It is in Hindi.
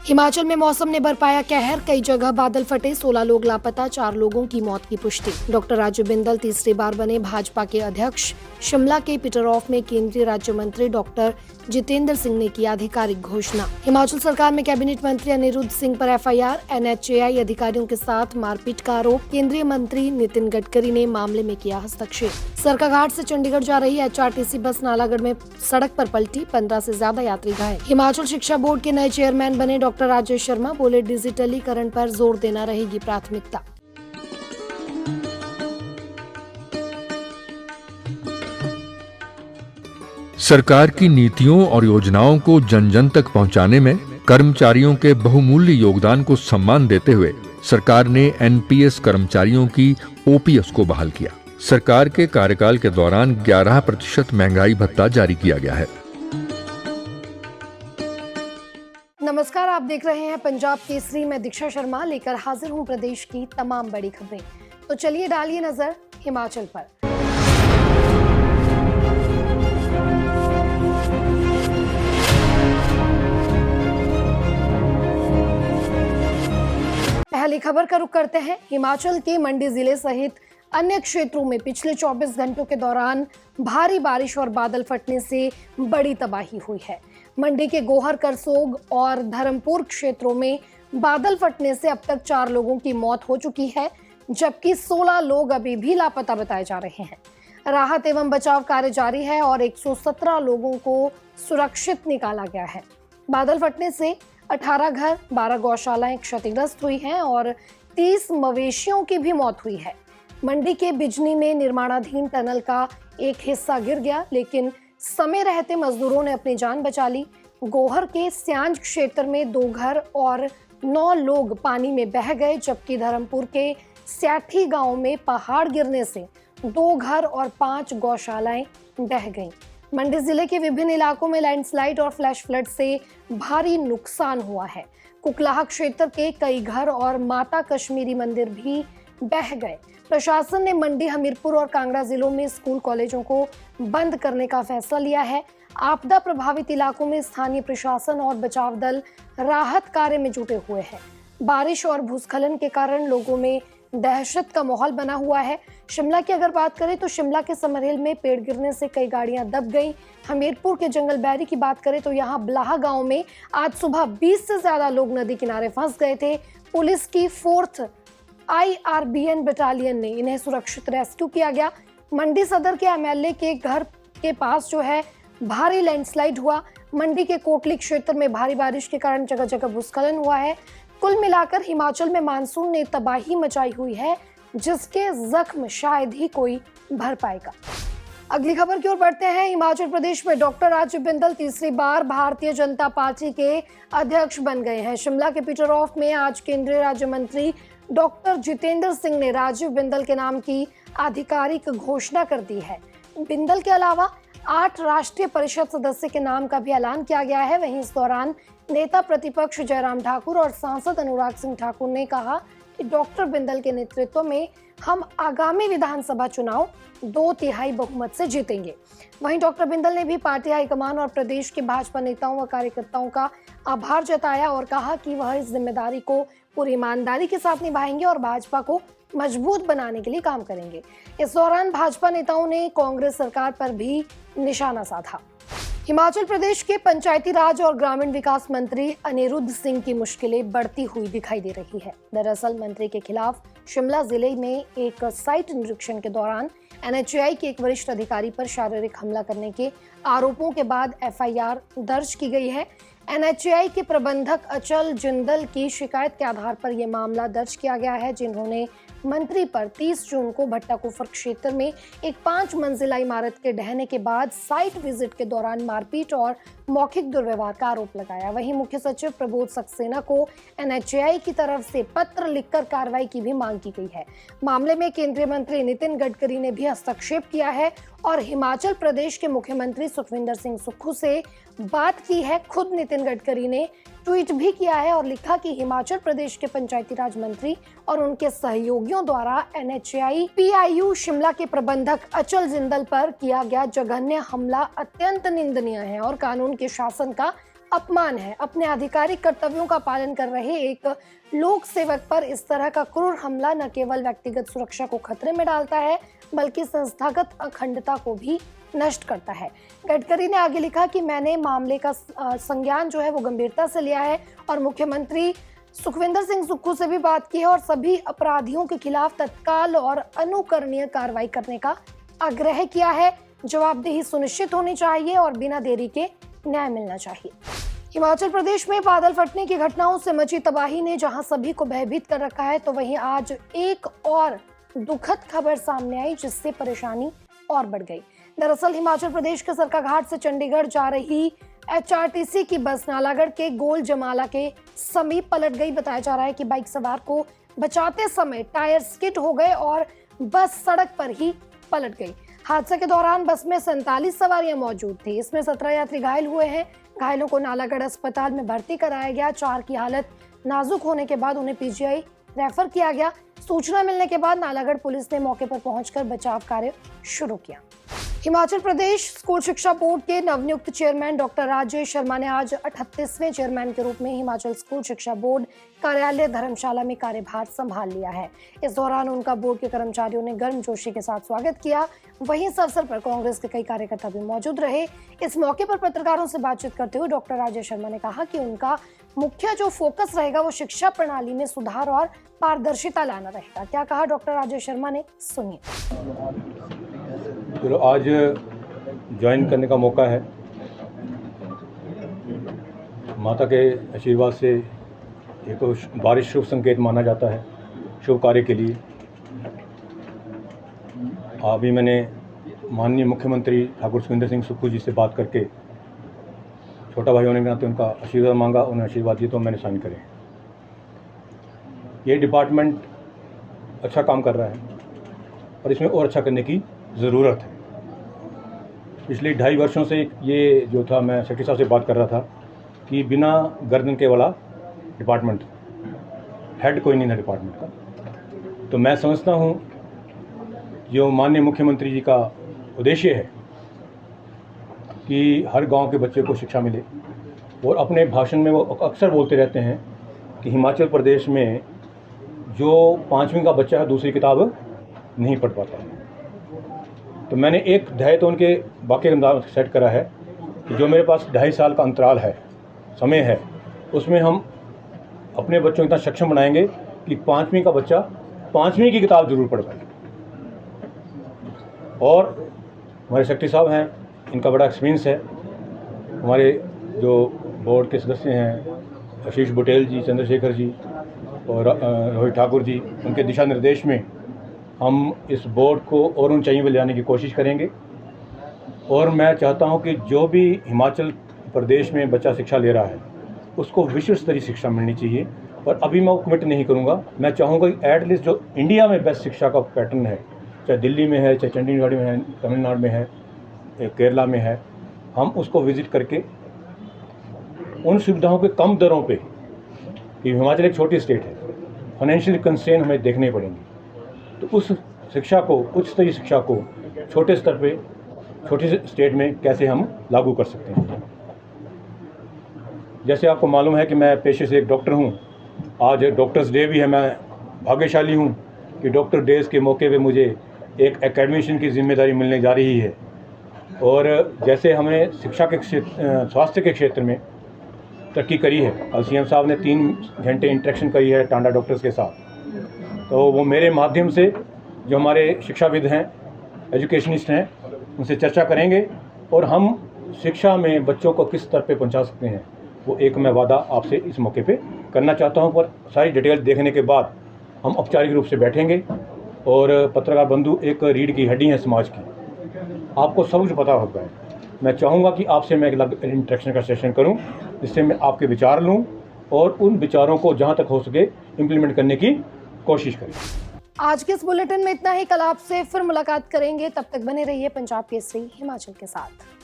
हिमाचल में मौसम ने बरपाया कहर, कई जगह बादल फटे, 16 लोग लापता, 4 लोगों की मौत की पुष्टि। डॉक्टर राजू बिंदल तीसरी बार बने भाजपा के अध्यक्ष। शिमला के पीटर ऑफ में केंद्रीय राज्य मंत्री डॉक्टर जितेंद्र सिंह ने की आधिकारिक घोषणा। हिमाचल सरकार में कैबिनेट मंत्री अनिरुद्ध सिंह पर एफआईआर, एनएचएआई अधिकारियों के साथ मारपीट का आरोप। केंद्रीय मंत्री नितिन गडकरी ने मामले में किया हस्तक्षेप। सरकाघाट से चंडीगढ़ जा रही एचआरटीसी बस नालागढ़ में सड़क पर पलटी, 15 से ज्यादा यात्री घायल। हिमाचल शिक्षा बोर्ड के नए चेयरमैन बने डॉक्टर राजेश शर्मा, बोले डिजिटलीकरण पर जोर देना रहेगी प्राथमिकता। सरकार की नीतियों और योजनाओं को जन जन तक पहुंचाने में कर्मचारियों के बहुमूल्य योगदान को सम्मान देते हुए सरकार ने एनपीएस कर्मचारियों की ओपीएस को बहाल किया। सरकार के कार्यकाल के दौरान 11% महंगाई भत्ता जारी किया गया है। नमस्कार, आप देख रहे हैं पंजाब केसरी। मैं दीक्षा शर्मा लेकर हाजिर हूं प्रदेश की तमाम बड़ी खबरें। तो चलिए डालिए नजर हिमाचल पर। पहली खबर का रुख करते हैं। हिमाचल के मंडी जिले सहित अन्य क्षेत्रों में पिछले 24 घंटों के दौरान भारी बारिश और बादल फटने से बड़ी तबाही हुई है। मंडी के गोहर, करसोग और धर्मपुर क्षेत्रों में बादल फटने से अब तक 4 लोगों की मौत हो चुकी है, जबकि 16 लोग अभी भी लापता बताए जा रहे हैं। राहत एवं बचाव कार्य जारी है और 117 लोगों को सुरक्षित निकाला गया है। बादल फटने से 18 घर, 12 गौशालाएं क्षतिग्रस्त हुई हैं और 30 मवेशियों की भी मौत हुई है। मंडी के बिजनी में निर्माणाधीन टनल का एक हिस्सा गिर गया, लेकिन समय रहते मजदूरों ने अपनी जान बचा ली। गोहर के स्यांज क्षेत्र में 2 घर और 9 लोग पानी में बह गए, जबकि धर्मपुर के स्याठी गांव में पहाड़ गिरने से 2 घर और 5 गौशालाएं बह गईं। मंडी जिले के विभिन्न इलाकों में लैंडस्लाइड और फ्लैश फ्लड से भारी नुकसान हुआ है। कुकलाहा क्षेत्र के कई घर और माता कश्मीरी मंदिर भी बह गए। प्रशासन ने मंडी, हमीरपुर और कांगड़ा जिलों में स्कूल कॉलेजों को बंद करने का फैसला लिया है। आपदा प्रभावित इलाकों में स्थानीय प्रशासन और बचाव दल राहत कार्य में जुटे हुए हैं। बारिश और भूस्खलन के कारण लोगों में दहशत का माहौल बना हुआ है। शिमला की अगर बात करें तो शिमला के समरहेल में पेड़ गिरने से कई गाड़ियां दब गईं। हमीरपुर के जंगलबैरी की बात करें तो यहां बलाहा गांव में आज सुबह 20 से ज्यादा लोग नदी किनारे फंस गए थे। पुलिस की 4th IRBN बटालियन ने इन्हें सुरक्षित रेस्क्यू किया गया। मंडी सदर के एमएलए के घर के पास जो है भारी लैंडस्लाइड हुआ। मंडी के कोटली क्षेत्र में भारी बारिश के कारण जगह जगह भूस्खलन हुआ है। कुल मिलाकर हिमाचल में मानसून ने तबाही मचाई हुई है, जिसके जख्म शायद ही कोई भर पाएगा। अगली खबर की ओर बढ़ते हैं। हिमाचल प्रदेश में डॉक्टर राजू बिंदल तीसरी बार भारतीय जनता पार्टी के अध्यक्ष बन गए हैं। शिमला के पीटर ऑफ में आज केंद्रीय राज्य मंत्री डॉक्टर जितेंद्र सिंह ने राजीव बिंदल के नाम की आधिकारिक घोषणा कर दी है। बिंदल के अलावा 8 राष्ट्रीय परिषद सदस्य के नाम का भी ऐलान किया गया है। वहीं इस दौरान नेता प्रतिपक्ष जयराम ठाकुर और सांसद अनुराग सिंह ठाकुर ने कहा कि डॉक्टर बिंदल के नेतृत्व में हम आगामी विधानसभा चुनाव 2/3 बहुमत से जीतेंगे। वहीं डॉक्टर बिंदल ने भी पार्टी हाईकमान और प्रदेश के भाजपा नेताओं व कार्यकर्ताओं का आभार जताया और कहा कि वह इस जिम्मेदारी को पूरी ईमानदारी के साथ निभाएंगे और भाजपा को मजबूत बनाने के लिए काम करेंगे। इस दौरान भाजपा नेताओं ने कांग्रेस सरकार पर भी निशाना साधा। हिमाचल प्रदेश के पंचायती राज और ग्रामीण विकास मंत्री अनिरुद्ध सिंह की मुश्किलें बढ़ती हुई दिखाई दे रही है। दरअसल मंत्री के खिलाफ शिमला जिले में एक साइट निरीक्षण के दौरान एनएचएआई के एक वरिष्ठ अधिकारी पर शारीरिक हमला करने के आरोपों के बाद एफआईआर दर्ज की गई है। एनएचएआई के प्रबंधक अचल जिंदल की शिकायत के आधार पर यह मामला दर्ज किया गया है, जिन्होंने मंत्री पर 30 जून को भट्टाकुफर क्षेत्र में एक 5 मंजिला इमारत के ढहने के बाद साइट विजिट के दौरान मारपीट और मौखिक दुर्व्यवहार का आरोप लगाया। वहीं मुख्य सचिव प्रबोध सक्सेना को एनएचएआई की तरफ से पत्र लिखकर कार्रवाई की भी मांग की गई है। मामले में केंद्रीय मंत्री नितिन गडकरी ने भी हस्तक्षेप किया है और हिमाचल प्रदेश के मुख्यमंत्री सुखविंदर सिंह सुक्खू से बात की है। खुद नितिन गडकरी ने ट्वीट भी किया है और लिखा कि हिमाचल प्रदेश के पंचायती राज मंत्री और उनके सहयोगियों द्वारा एनएचएआई पीआईयू शिमला के प्रबंधक अचल जिंदल पर किया गया जघन्य हमला अत्यंत निंदनीय है और कानून के शासन का अपमान है। अपने आधिकारिक कर्तव्यों का पालन कर रहे एक लोक सेवक पर इस तरह का क्रूर हमला न केवल व्यक्तिगत सुरक्षा को खतरे में डालता है बल्कि संस्थागत अखंडता को भी नष्ट करता है। गडकरी ने आगे लिखा कि मैंने मामले का संज्ञान जो है वो गंभीरता से लिया है और मुख्यमंत्री सुखविंदर सिंह सुक्खू से भी बात की है और सभी अपराधियों के खिलाफ तत्काल और अनुकरणीय कार्रवाई करने का आग्रह किया है। जवाबदेही सुनिश्चित होनी चाहिए और बिना देरी के न्याय मिलना चाहिए। हिमाचल प्रदेश में बादल फटने की घटनाओं से मची तबाही ने जहां सभी को भयभीत कर रखा है, तो वहीं आज एक और दुखद खबर सामने आई जिससे परेशानी और बढ़ गई। दरअसल हिमाचल प्रदेश के सरकाघाट से चंडीगढ़ जा रही HRTC की बस नालागढ़ के गोल जमाला के समीप पलट गई। बताया जा रहा है कि बाइक सवार को बचाते समय टायर स्किड हो गए और बस सड़क पर ही पलट गई। हादसे के दौरान बस में 47 सवारियां मौजूद थी। इसमें 17 यात्री घायल हुए हैं। घायलों को नालागढ़ अस्पताल में भर्ती कराया गया। 4 की हालत नाजुक होने के बाद उन्हें PGI रेफर किया गया। सूचना मिलने के बाद नालागढ़ पुलिस ने मौके पर पहुंचकर बचाव कार्य शुरू किया। हिमाचल प्रदेश स्कूल शिक्षा बोर्ड के नवनियुक्त चेयरमैन डॉक्टर राजेश शर्मा ने आज 38वें चेयरमैन के रूप में हिमाचल स्कूल शिक्षा बोर्ड कार्यालय धर्मशाला में कार्यभार संभाल लिया है। इस दौरान उनका बोर्ड के कर्मचारियों ने गर्मजोशी के साथ स्वागत किया। वहीं इस अवसर पर कांग्रेस के कई कार्यकर्ता भी मौजूद रहे। इस मौके पर पत्रकारों से बातचीत करते हुए डॉक्टर राजेश शर्मा ने कहा कि उनका मुख्य जो फोकस रहेगा वो शिक्षा प्रणाली में सुधार और पारदर्शिता लाना रहेगा। क्या कहा डॉक्टर राजेश शर्मा ने, सुनिए। चलो, आज ज्वाइन करने का मौका है। माता के आशीर्वाद से एक तो बारिश शुभ संकेत माना जाता है शुभ कार्य के लिए। अभी मैंने माननीय मुख्यमंत्री ठाकुर सुखविंदर सिंह सुक्खू जी से बात करके छोटा भाई होने के नाते उनका आशीर्वाद मांगा। उन्हें आशीर्वाद दिए तो मैंने साइन करे। ये डिपार्टमेंट अच्छा काम कर रहा है और इसमें और अच्छा करने की ज़रूरत है। पिछले 2.5 वर्षों से ये जो था, मैं सेक्रेटरी साहब से बात कर रहा था कि बिना गर्दन के वाला डिपार्टमेंट, हेड कोई नहीं था डिपार्टमेंट का। तो मैं समझता हूँ जो माननीय मुख्यमंत्री जी का उद्देश्य है कि हर गांव के बच्चे को शिक्षा मिले, और अपने भाषण में वो अक्सर बोलते रहते हैं कि हिमाचल प्रदेश में जो 5वीं का बच्चा है दूसरी किताब नहीं पढ़ पाता है। तो मैंने एक ध्येय तो उनके वाक्य के अंदाज सेट करा है कि जो मेरे पास 2.5 साल का अंतराल है, समय है, उसमें हम अपने बच्चों को इतना सक्षम बनाएंगे कि 5वीं का बच्चा 5वीं की किताब जरूर पढ़ पाए। और हमारे सेक्रेटरी साहब हैं, इनका बड़ा एक्सपीरियंस है। हमारे जो बोर्ड के सदस्य हैं आशीष बुटेल जी, चंद्रशेखर जी और रोहित ठाकुर जी, उनके दिशा निर्देश में हम इस बोर्ड को और ऊंचाइयों पर ले जाने की कोशिश करेंगे। और मैं चाहता हूं कि जो भी हिमाचल प्रदेश में बच्चा शिक्षा ले रहा है उसको विश्व स्तरीय शिक्षा मिलनी चाहिए। और अभी मैं वो कमिट नहीं करूंगा। मैं चाहूँगा कि एटलीस्ट जो इंडिया में बेस्ट शिक्षा का पैटर्न है, चाहे दिल्ली में है, चाहे चंडीगढ़ में है, तमिलनाडु में है, केरला में है, हम उसको विज़िट करके उन सुविधाओं के कम दरों पे, कि हिमाचल एक छोटी स्टेट है, फाइनेंशियल कंस्ट्रेंट हमें देखने पड़ेंगे, तो उस शिक्षा को, उच्च स्तरीय शिक्षा को छोटे स्तर पे, छोटी स्टेट में कैसे हम लागू कर सकते हैं। जैसे आपको मालूम है कि मैं पेशे से एक डॉक्टर हूँ। आज डॉक्टर्स डे भी है। मैं भाग्यशाली हूँ कि डॉक्टर डेज के मौके पे मुझे एक एकेडमिशियन की जिम्मेदारी मिलने जा रही है। और जैसे हमने शिक्षा के क्षेत्र, स्वास्थ्य के क्षेत्र में तरक्की करी है, और CM साहब ने 3 घंटे इंटरेक्शन करी है टांडा डॉक्टर्स के साथ, तो वो मेरे माध्यम से जो हमारे शिक्षाविद हैं, एजुकेशनिस्ट हैं, उनसे चर्चा करेंगे और हम शिक्षा में बच्चों को किस स्तर पे पहुंचा सकते हैं, वो एक मैं वादा आपसे इस मौके पे करना चाहता हूं। पर सारी डिटेल देखने के बाद हम औपचारिक रूप से बैठेंगे। और पत्रकार बंधु एक रीढ़ की हड्डी है समाज की, आपको सब कुछ पता होगा है। मैं चाहूँगा कि आपसे मैं एक इंटरेक्शन का सेशन करूँ, जिससे मैं आपके विचार लूँ और उन विचारों को जहाँ तक हो सके इम्प्लीमेंट करने की कोशिश करें। आज के इस बुलेटिन में इतना ही। कल आपसे फिर मुलाकात करेंगे। तब तक बने रहिए पंजाब केसरी हिमाचल के साथ।